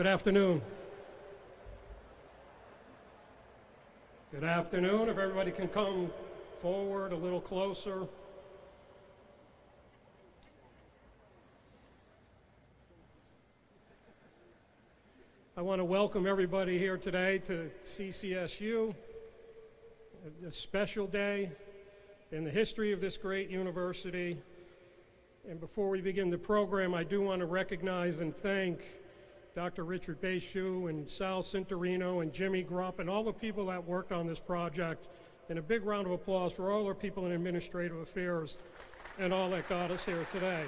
Good afternoon. Good afternoon. If everybody can come forward a little closer. I want to welcome everybody here today to CCSU, a special day in the history of this great university. And before we begin the program, I do want to recognize and thank Dr. Richard Beishu and Sal Cintorino and Jimmy Grupp and all the people that worked on this project. And a big round of applause for all our people in administrative affairs and all that got us here today.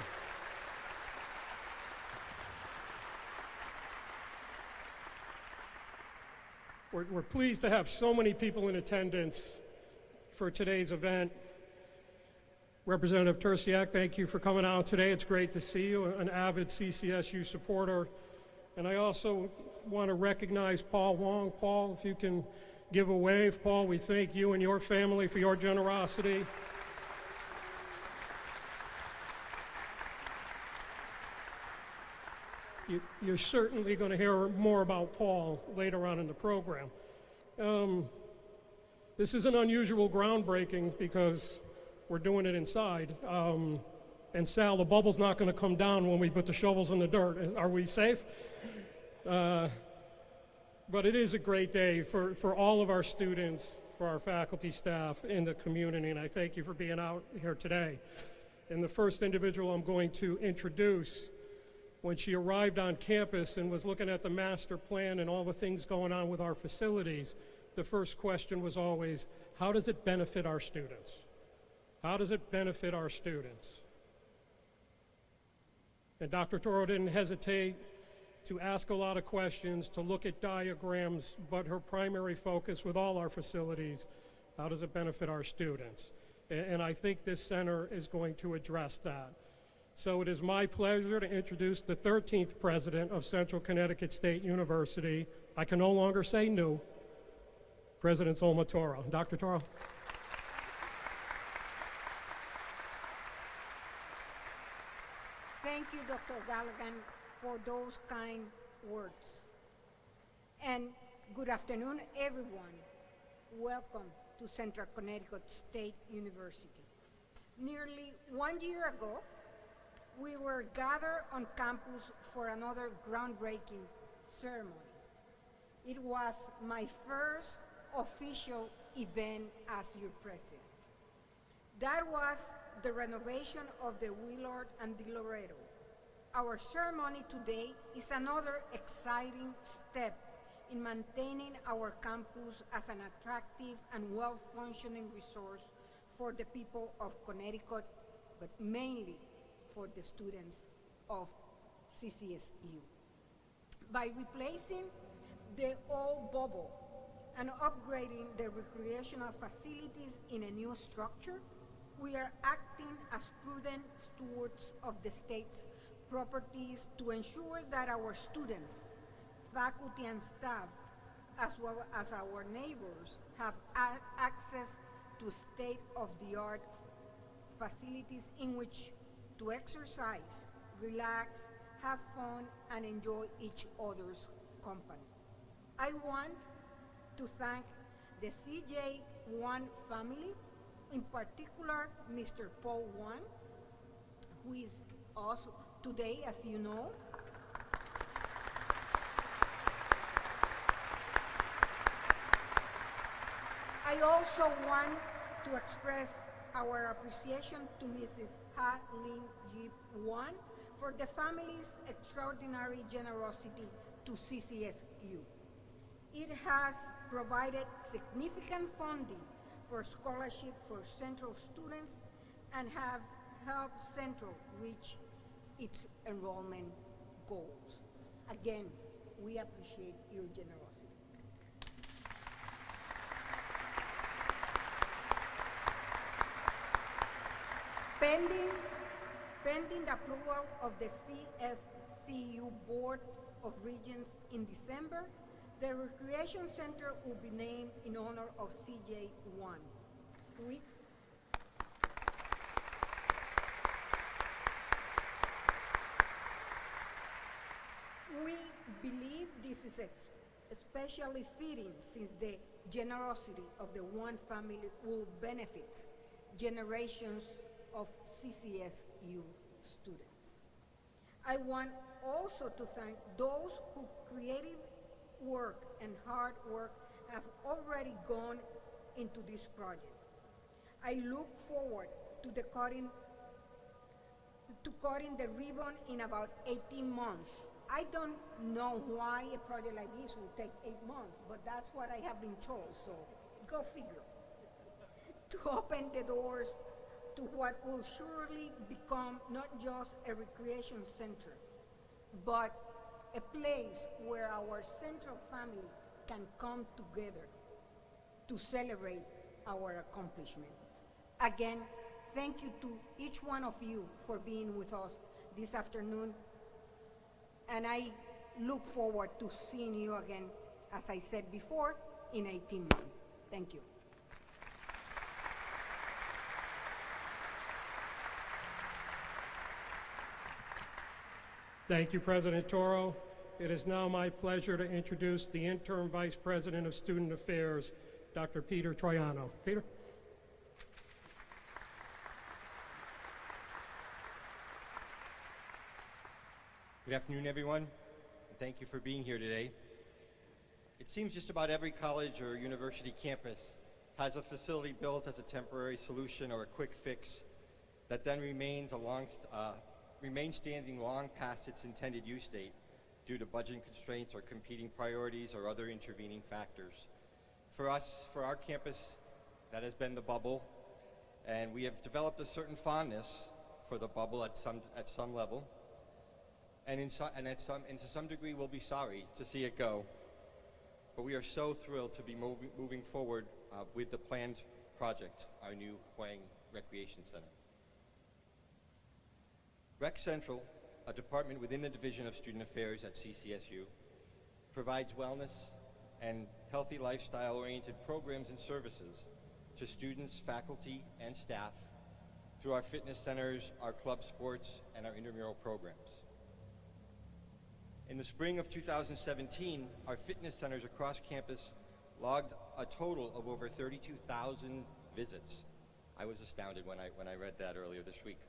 We're pleased to have so many people in attendance for today's event. Representative Tersiak, thank you for coming out today. It's great to see you, an avid CCSU supporter. And I also want to recognize Paul Wong. Paul, if you can give a wave. Paul, we thank you and your family for your generosity. You're certainly going to hear more about Paul later on in the program. This is an unusual groundbreaking because we're doing it inside. And Sal, the bubble's not going to come down when we put the shovels in the dirt. Are we safe? But it is a great day for all of our students, for our faculty, staff, and the community, and I thank you for being out here today. And the first individual I'm going to introduce, when she arrived on campus and was looking at the master plan and all the things going on with our facilities, the first question was always, how does it benefit our students? How does it benefit our students? And Dr. Toro didn't hesitate to ask a lot of questions, to look at diagrams, but her primary focus with all our facilities, how does it benefit our students? And I think this center is going to address that. So it is my pleasure to introduce the 13th president of Central Connecticut State University. I can no longer say new, President Zulma Toro. Dr. Toro. Thank you, Dr. Galligan, for those kind words. And good afternoon, everyone. Welcome to Central Connecticut State University. Nearly 1 year ago, we were gathered on campus for another groundbreaking ceremony. It was my first official event as your president. That was the renovation of the Willard and the Loretto. Our ceremony today is another exciting step in maintaining our campus as an attractive and well-functioning resource for the people of Connecticut, but mainly for the students of CCSU. By replacing the old bubble and upgrading the recreational facilities in a new structure, we are acting as prudent stewards of the state's properties to ensure that our students, faculty and staff, as well as our neighbors, have access to state-of-the-art facilities in which to exercise, relax, have fun, and enjoy each other's company. I want to thank the CJ1 family, in particular Mr. Paul Wan, who is also today, as you know. I also want to express our appreciation to Mrs. Ha Ling Yip Wan for the family's extraordinary generosity to CCSU. It has provided significant funding for scholarship for Central students and have helped Central reach its enrollment goals. Again, we appreciate your generosity. Pending the approval of the CCSU Board of Regents in December, the Recreation Center will be named in honor of CJ1. We believe this is especially fitting since the generosity of the one family will benefit generations of CCSU students. I want also to thank those whose creative work and hard work have already gone into this project. I look forward to cutting the ribbon in about 18 months. I don't know why a project like this will take 8 months, but that's what I have been told, so go figure. To open the doors to what will surely become not just a recreation center, but a place where our central family can come together to celebrate our accomplishments. Again, thank you to each one of you for being with us this afternoon, and I look forward to seeing you again, as I said before, in 18 months. Thank you. Thank you, President Toro. It is now my pleasure to introduce the Interim Vice President of Student Affairs, Dr. Peter Troiano. Peter? Good afternoon, everyone, and thank you for being here today. It seems just about every college or university campus has a facility built as a temporary solution or a quick fix that then remains standing long past its intended use date due to budget constraints or competing priorities or other intervening factors. For us, for our campus, that has been the bubble, and we have developed a certain fondness for the bubble at some level. And to some degree, we'll be sorry to see it go. But we are so thrilled to be moving forward with the planned project, our new Huang Recreation Center. Rec Central, a department within the Division of Student Affairs at CCSU, provides wellness and healthy lifestyle-oriented programs and services to students, faculty, and staff through our fitness centers, our club sports, and our intramural programs. In the spring of 2017, our fitness centers across campus logged a total of over 32,000 visits. I was astounded when I read that earlier this week.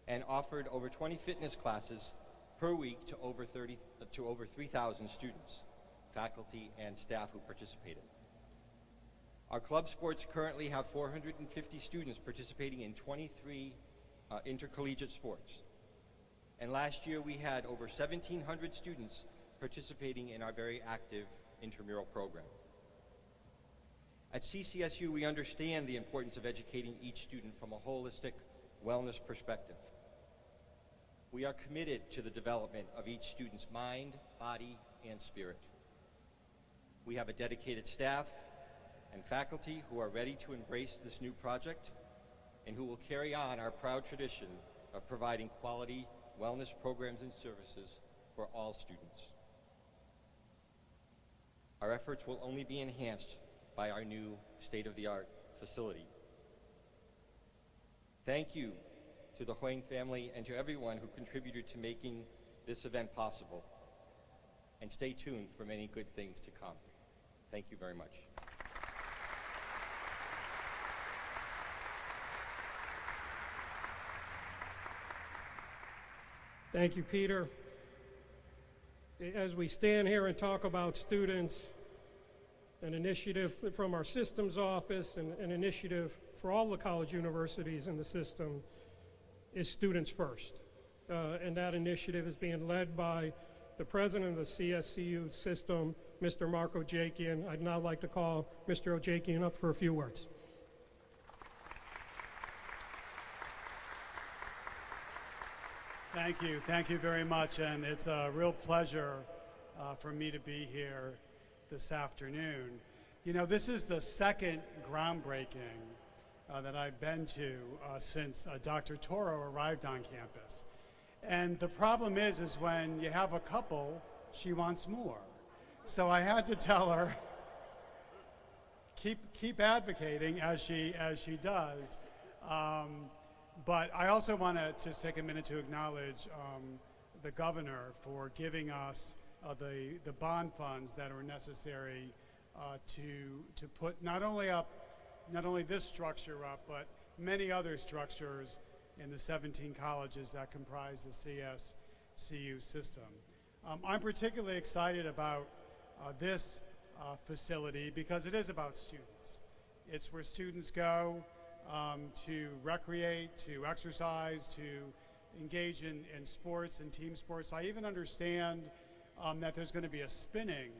And offered over 20 fitness classes per week to over 3,000 students, faculty, and staff who participated. Our club sports currently have 450 students participating in 23 intercollegiate sports. And last year we had over 1,700 students participating in our very active intramural program. At CCSU, we understand the importance of educating each student from a holistic wellness perspective. We are committed to the development of each student's mind, body, and spirit. We have a dedicated staff and faculty who are ready to embrace this new project and who will carry on our proud tradition of providing quality wellness programs and services for all students. Our efforts will only be enhanced by our new state-of-the-art facility. Thank you to the Huang family and to everyone who contributed to making this event possible. And stay tuned for many good things to come. Thank you very much. Thank you, Peter. As we stand here and talk about students, an initiative from our systems office and an initiative for all the college universities in the system is Students First. And that initiative is being led by the president of the CSCU system, Mr. Mark Ojakian. I'd now like to call Mr. Ojakian up for a few words. Thank you very much, and it's a real pleasure for me to be here this afternoon. You know, this is the second groundbreaking that I've been to since Dr. Toro arrived on campus. And the problem is when you have a couple, she wants more. So I had to tell her, keep advocating as she does. But I also want to just take a minute to acknowledge the governor for giving us the bond funds that are necessary to put not only this structure up, but many other structures in the 17 colleges that comprise the CCSU system. I'm particularly excited about this facility because it is about students. It's where students go to recreate, to exercise, to engage in sports and team sports. I even understand that there's going to be a spinning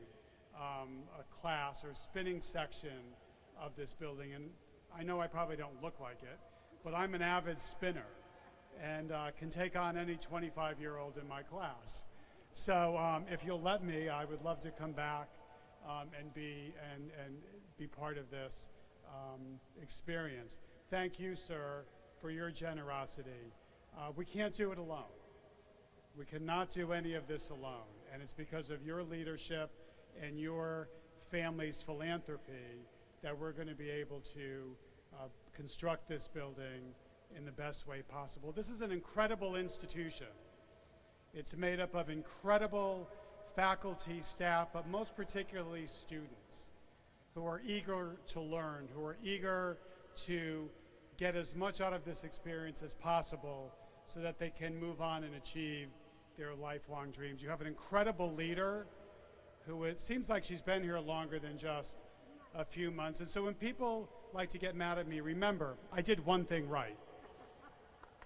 a class or spinning section of this building, and I know I probably don't look like it, but I'm an avid spinner and can take on any 25-year-old in my class. So if you'll let me, I would love to come back and be part of this experience. Thank you, sir, for your generosity. We can't do it alone. We cannot do any of this alone, and it's because of your leadership and your family's philanthropy that we're going to be able to construct this building in the best way possible. This is an incredible institution. It's made up of incredible faculty, staff, but most particularly students who are eager to learn, who are eager to get as much out of this experience as possible so that they can move on and achieve their lifelong dreams. You have an incredible leader who it seems like she's been here longer than just a few months. And so when people like to get mad at me, remember, I did one thing right.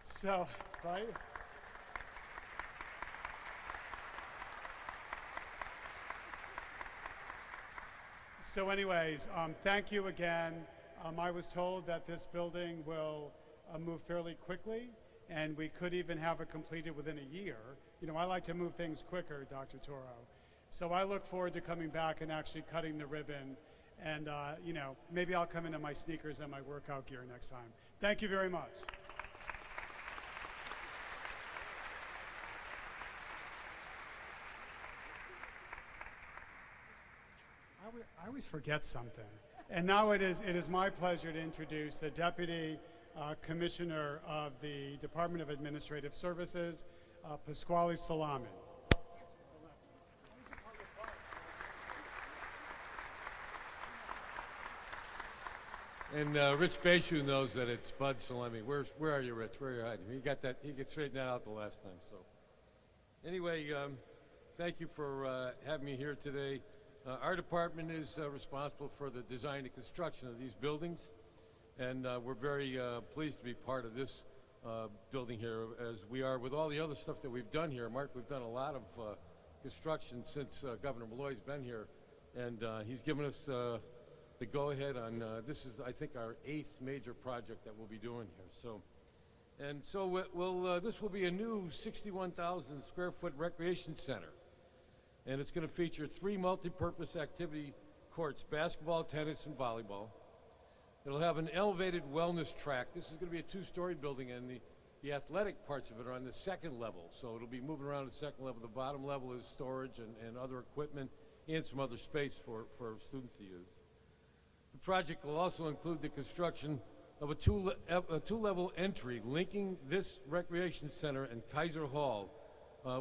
So, right? So anyways, thank you again. I was told that this building will move fairly quickly, and we could even have it completed within a year. You know, I like to move things quicker, Dr. Toro. So I look forward to coming back and actually cutting the ribbon, and you know, maybe I'll come into my sneakers and my workout gear next time. Thank you very much. I always forget something. And now it is my pleasure to introduce the Deputy Commissioner of the Department of Administrative Services, Pasquale Salami. And Rich Baishu knows that it's Bud Salemi. Where are you, Rich? Where are you hiding? He got that. He could straighten that out the last time. So, anyway, thank you for having me here today. Our department is responsible for the design and construction of these buildings, and we're very pleased to be part of this building here, as we are with all the other stuff that we've done here. Mark, we've done a lot of construction since Governor Malloy's been here, and he's given us the go-ahead on this is, I think, our 8th major project that we'll be doing here. So, this will be a new 61,000 square foot recreation center. And it's going to feature 3 multi-purpose activity courts, basketball, tennis, and volleyball. It'll have an elevated wellness track. This is going to be a 2-story building, and the athletic parts of it are on the 2nd level. So it'll be moving around the 2nd level. The bottom level is storage and other equipment and some other space for students to use. The project will also include the construction of a two-level entry linking this recreation center and Kaiser Hall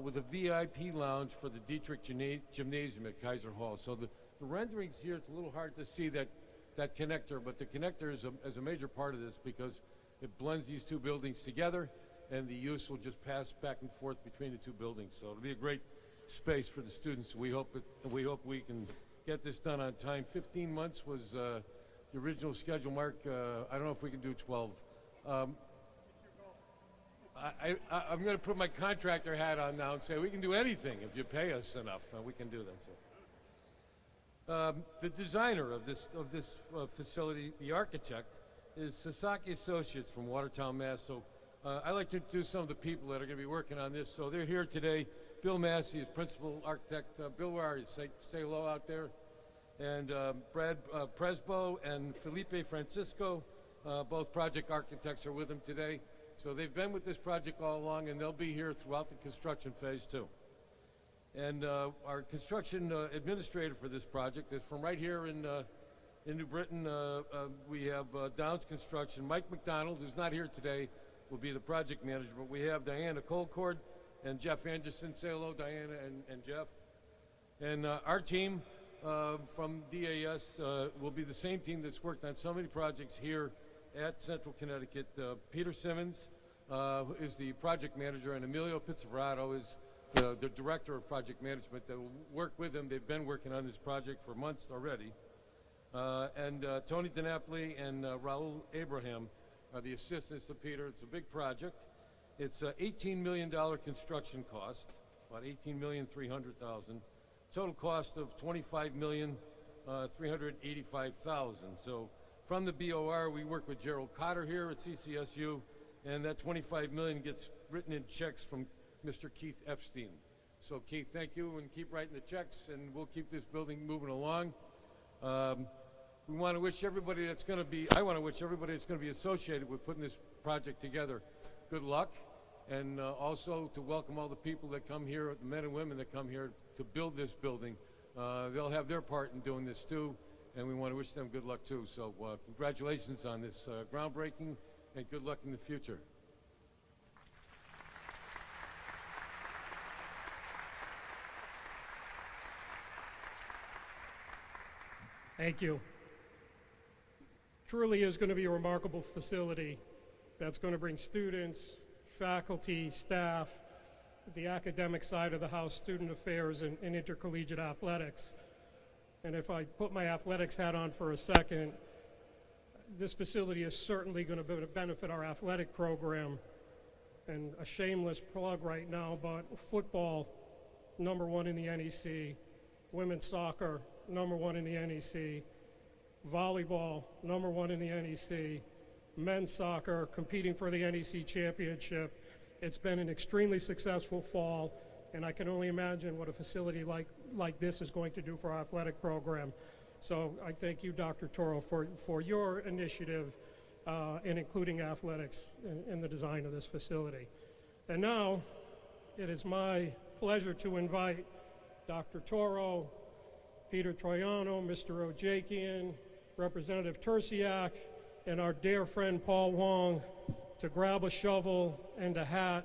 with a VIP lounge for the Dietrich Gymnasium at Kaiser Hall. So the renderings here, it's a little hard to see that connector, but the connector is a major part of this because it blends these 2 buildings together, and the use will just pass back and forth between the 2 buildings. So it'll be a great space for the students. We hope we can get this done on time. 15 months was the original schedule, Mark. I don't know if we can do 12. I'm going to put my contractor hat on now and say we can do anything if you pay us enough. We can do that. So, the designer of this facility, the architect, is Sasaki Associates from Watertown, Mass. So, I'd like to introduce some of the people that are going to be working on this. So they're here today. Bill Massey is principal architect. Bill, where are you? Say hello out there. And Brad Presbo and Felipe Francisco, both project architects, are with him today. So they've been with this project all along, and they'll be here throughout the construction phase too. And our construction administrator for this project is from right here in New Britain. We have Downs Construction. Mike McDonald, who's not here today, will be the project manager, but we have Diana Colcord and Jeff Anderson. Say hello, Diana and Jeff. And our team from DAS will be the same team that's worked on so many projects here at Central Connecticut. Peter Simmons is the project manager, and Emilio Pizzarato is the director of project management that will work with him. They've been working on this project for months already. And Tony DiNapoli and Raul Abraham are the assistants to Peter. It's a big project. It's an $18 million construction cost, about $18,300,000. Total cost of $25,385,000. So from the BOR, we work with Gerald Cotter here at CCSU, and that $25 million gets written in checks from Mr. Keith Epstein. So Keith, thank you, and keep writing the checks, and we'll keep this building moving along. We want to wish everybody that's going to be, I want to wish everybody that's going to be associated with putting this project together good luck, and also to welcome all the people that come here, the men and women that come here to build this building. They'll have their part in doing this too, and we want to wish them good luck too. So congratulations on this groundbreaking, and good luck in the future. Thank you. Truly is going to be a remarkable facility that's going to bring students, faculty, staff, the academic side of the house, student affairs, and intercollegiate athletics. And if I put my athletics hat on for a second, this facility is certainly going to benefit our athletic program. And a shameless plug right now, but football, #1 in the NEC, women's soccer, #1 in the NEC, volleyball, #1 in the NEC, men's soccer, competing for the NEC championship. It's been an extremely successful fall, and I can only imagine what a facility like this is going to do for our athletic program. So I thank you, Dr. Toro, for your initiative in including athletics in the design of this facility. And now, it is my pleasure to invite Dr. Toro, Peter Troiano, Mr. Ojakian, Representative Tersiak, and our dear friend Paul Wong to grab a shovel and a hat